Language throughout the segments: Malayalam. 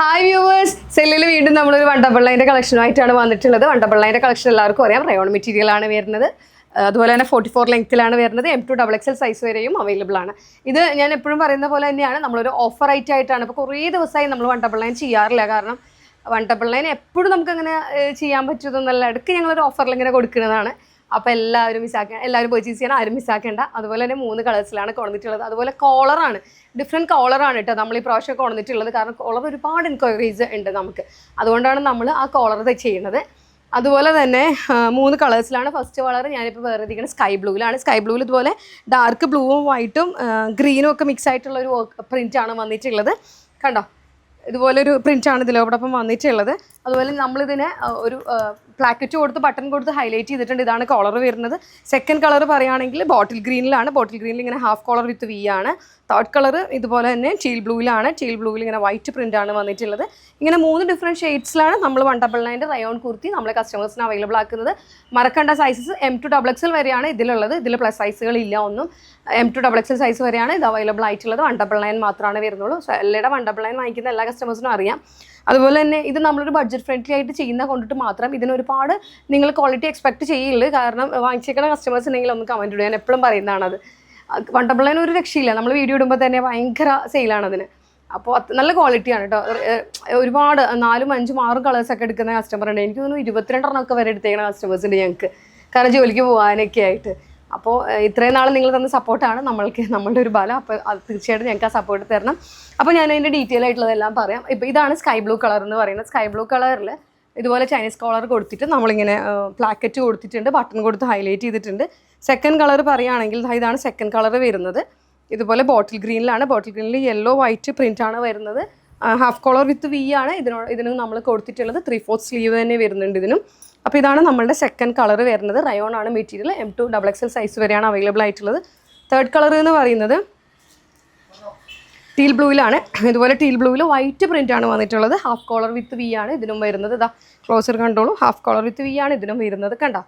ഹായ് വ്യൂവേഴ്സ്, സെല്ലിൽ വീണ്ടും നമ്മളൊരു വണ്ടർബള്ളൈൻ്റെ കളക്ഷനുമായിട്ടാണ് വന്നിട്ടുള്ളത്. വണ്ടർബള്ളൈൻ്റെ കളക്ഷൻ എല്ലാവർക്കും അറിയാം, റയോൺ മെറ്റീരിയലാണ് വരുന്നത്. അതുപോലെ തന്നെ 44 ലെങ്ത്തിലാണ് വരുന്നത്. M2XXL സൈസ് വരെയും അവൈലബിൾ ആണ്. ഇത് ഞാൻ എപ്പോഴും പറയുന്ന പോലെ തന്നെയാണ്, നമ്മളൊരു ഓഫർ റേറ്റ് ആയിട്ടാണ്. ഇപ്പോൾ കുറേ ദിവസമായി നമ്മൾ വണ്ടർബള്ളൈൻ ചെയ്യാറില്ല. കാരണം വണ്ടർബള്ളൈൻ എപ്പോഴും നമുക്കങ്ങനെ ചെയ്യാൻ പറ്റുന്നതല്ല, ഇടയ്ക്ക് ഞങ്ങളൊരു ഓഫറിൽ ഇങ്ങനെ കൊടുക്കുന്നതാണ്. അപ്പോൾ എല്ലാവരും എല്ലാവരും പർച്ചേസ് ചെയ്യണം, ആരും മിസ്സാക്കേണ്ട. അതുപോലെ തന്നെ 3 കളേഴ്സിലാണ് കൊണ്ടുവന്നിട്ടുള്ളത്. അതുപോലെ കോളറാണ്, ഡിഫറെൻറ്റ് കോളറാണ് കേട്ടോ നമ്മൾ ഈ പ്രാവശ്യം കൊണ്ടുവന്നിട്ടുള്ളത്. കാരണം കോളർ ഒരുപാട് എൻക്വയറീസ് ഉണ്ട് നമുക്ക്, അതുകൊണ്ടാണ് നമ്മൾ ആ കോളർ ചെയ്യുന്നത്. അതുപോലെ തന്നെ 3 കളേഴ്സിലാണ്. ഫസ്റ്റ് കളർ ഞാനിപ്പോൾ വേറെ ഇരിക്കുന്നത് സ്കൈ ബ്ലൂവിലാണ്. സ്കൈ ബ്ലൂവിൽ ഇതുപോലെ ഡാർക്ക് ബ്ലൂവും വൈറ്റും ഗ്രീനും ഒക്കെ മിക്സ് ആയിട്ടുള്ള ഒരു പ്രിൻ്റാണ് വന്നിട്ടുള്ളത്. കണ്ടോ, ഇതുപോലൊരു പ്രിൻ്റാണ് ഇതിലോടൊപ്പം വന്നിട്ടുള്ളത്. അതുപോലെ നമ്മളിതിനെ ഒരു പ്ലാക്കറ്റ് കൊടുത്ത് ബട്ടൺ കൊടുത്ത് ഹൈലൈറ്റ് ചെയ്തിട്ടുണ്ട്. ഇതാണ് കളർ വരുന്നത്. സെക്കൻഡ് കളർ പറയുകയാണെങ്കിൽ ബോട്ടിൽ ഗ്രീനിലാണ്. ബോട്ടിൽ ഗ്രീനിൽ ഇങ്ങനെ ഹാഫ് കോളർ വിത്ത് വി ആണ്. തേർഡ് കളർ ഇതുപോലെ തന്നെ ടീൽ ബ്ലൂവിലാണ്. ടീൽ ബ്ലൂവിൽ ഇങ്ങനെ വൈറ്റ് പ്രിൻ്റാണ് വന്നിട്ടുള്ളത്. ഇങ്ങനെ 3 ഡിഫറെൻറ്റ് ഷെയ്ഡ്സിലാണ് നമ്മൾ വണ്ടർബള്ളൈൻ്റെ റയോൺ കുർത്തി നമ്മളെ കസ്റ്റമേഴ്സിന് അവൈലബിൾ ആക്കുന്നത്. മറക്കേണ്ട സൈസസ് M2XXL വരെയാണ് ഇതിലുള്ളത്. ഇതിൽ പ്ലസ് സൈസുകളില്ല ഒന്നും. M2XXL സൈസ് വരെയാണ് ഇത് അവൈലബിൾ ആയിട്ടുള്ളത്. വണ്ടർബള്ളൈൻ മാത്രമാണ് വരുന്നുള്ളൂ. സോ എല്ലാവരുടെ വണ്ടർബള്ളൈൻ വാങ്ങിക്കുന്ന എല്ലാ കസ്റ്റമേഴ്സിനും അറിയാം. അതുപോലെ തന്നെ ഇത് നമ്മളൊരു ബഡ്ജറ്റ് ഫ്രണ്ട്ലി ആയിട്ട് ചെയ്യുന്ന കൊണ്ടിട്ട് മാത്രം ഇതിനൊരുപാട് നിങ്ങൾ ക്വാളിറ്റി എക്സ്പെക്ട് ചെയ്യില്ല. കാരണം വാങ്ങിച്ചേക്കുന്ന കസ്റ്റമേഴ്സ് ഉണ്ടെങ്കിൽ ഒന്ന് കമൻറ്റ് ഇടുക. ഞാൻ എപ്പോഴും പറയുന്നതാണ് അത്. വണ്ടർബള്ളൈൻ ഒരു രക്ഷയില്ല, നമ്മൾ വീഡിയോ ഇടുമ്പോൾ തന്നെ ഭയങ്കര സെയിലാണ് അതിന്. അപ്പോൾ നല്ല ക്വാളിറ്റിയാണ് കേട്ടോ. ഒരുപാട് 4, 5, 6 കളേഴ്സൊക്കെ എടുക്കുന്ന കസ്റ്റമർ ഉണ്ട്. എനിക്ക് തോന്നുന്നു 22 വരെ എടുത്തേക്കുന്ന കസ്റ്റമേഴ്സ് ഉണ്ട് ഞങ്ങൾക്ക്, കാരണം ജോലിക്ക് പോകാനൊക്കെ ആയിട്ട്. അപ്പോൾ ഇത്രയും നാൾ നിങ്ങൾ തന്ന സപ്പോർട്ടാണ് നമ്മളുടെ ഒരു ബലം. അപ്പോൾ അത് തീർച്ചയായിട്ടും ഞങ്ങൾക്ക് ആ സപ്പോർട്ട് തരണം. അപ്പോൾ ഞാൻ അതിൻ്റെ ഡീറ്റെയിൽ ആയിട്ടുള്ളതെല്ലാം പറയാം. ഇപ്പോൾ ഇതാണ് സ്കൈ ബ്ലൂ കളർ എന്ന് പറയുന്നത്. സ്കൈ ബ്ലൂ കളറിൽ ഇതുപോലെ ചൈനീസ് കോളർ കൊടുത്തിട്ട് നമ്മളിങ്ങനെ പ്ലാക്കറ്റ് കൊടുത്തിട്ടുണ്ട്, ബട്ടൺ കൊടുത്ത് ഹൈലൈറ്റ് ചെയ്തിട്ടുണ്ട്. സെക്കൻഡ് കളർ പറയുകയാണെങ്കിൽ ഇതാണ് സെക്കൻഡ് കളർ വരുന്നത്. ഇതുപോലെ ബോട്ടിൽ ഗ്രീനിലാണ്. ബോട്ടിൽ ഗ്രീനിൽ യെല്ലോ വൈറ്റ് പ്രിൻ്റാണ് വരുന്നത്. ഹാഫ് കോളർ വിത്ത് വി ആണ് ഇതിനും നമ്മൾ കൊടുത്തിട്ടുള്ളത്. 3/4 സ്ലീവ് തന്നെ വരുന്നുണ്ട് ഇതിനും. അപ്പോൾ ഇതാണ് നമ്മളുടെ സെക്കൻഡ് കളർ വരുന്നത്. റയോൺ ആണ് മെറ്റീരിയൽ. M2XXL സൈസ് വരെയാണ് അവൈലബിൾ ആയിട്ടുള്ളത്. തേർഡ് കളർ എന്ന് പറയുന്നത് ടീൽ ബ്ലൂവിലാണ്. ഇതുപോലെ ടീൽ ബ്ലൂവിൽ വൈറ്റ് പ്രിൻ്റാണ് വന്നിട്ടുള്ളത്. ഹാഫ് കോളർ വിത്ത് വി ആണ് ഇതിനും വരുന്നത്. ഇതാ ക്ലോസർ കണ്ടോളൂ, ഹാഫ് കോളർ വിത്ത് വി ആണ് ഇതിനും വരുന്നത്. കണ്ടോ,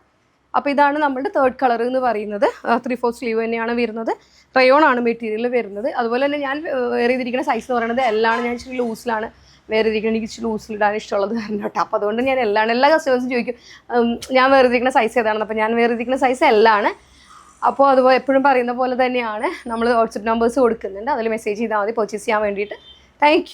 അപ്പോൾ ഇതാണ് നമ്മുടെ തേർഡ് കളർ എന്ന് പറയുന്നത്. 3/4 സ്ലീവ് തന്നെയാണ് വരുന്നത്. റയോൺ ആണ് മെറ്റീരിയൽ വരുന്നത്. അതുപോലെ തന്നെ ഞാൻ വേറെ ചെയ്തിരിക്കുന്ന സൈസ് എന്ന് പറയുന്നത് എല്ലാം ഞാൻ ഇച്ചിരി ലൂസിലാണ് വേറെ ഇരിക്കുന്നത്. എനിക്ക് ഇച്ചിരി ലൂസിലിടാൻ ഇഷ്ടമുള്ളത് കാരണം കേട്ടോ. അപ്പോൾ അതുകൊണ്ട് ഞാൻ എല്ലാ കസ്റ്റമേഴ്സും ചോദിക്കും ഞാൻ വേറെ ഇരിക്കുന്ന സൈസ് ഏതാണെന്ന്. അപ്പോൾ ഞാൻ വേറെ ഇരിക്കുന്ന സൈസ് എല്ലാമാണ്. അപ്പോൾ അതുപോലെ എപ്പോഴും പറയുന്ന പോലെ തന്നെയാണ്, നമ്മൾ വാട്സപ്പ് നമ്പേഴ്സ് കൊടുക്കുന്നുണ്ട്, അതിൽ മെസ്സേജ് ചെയ്താൽ മതി പർച്ചേസ് ചെയ്യാൻ വേണ്ടിയിട്ട്. താങ്ക്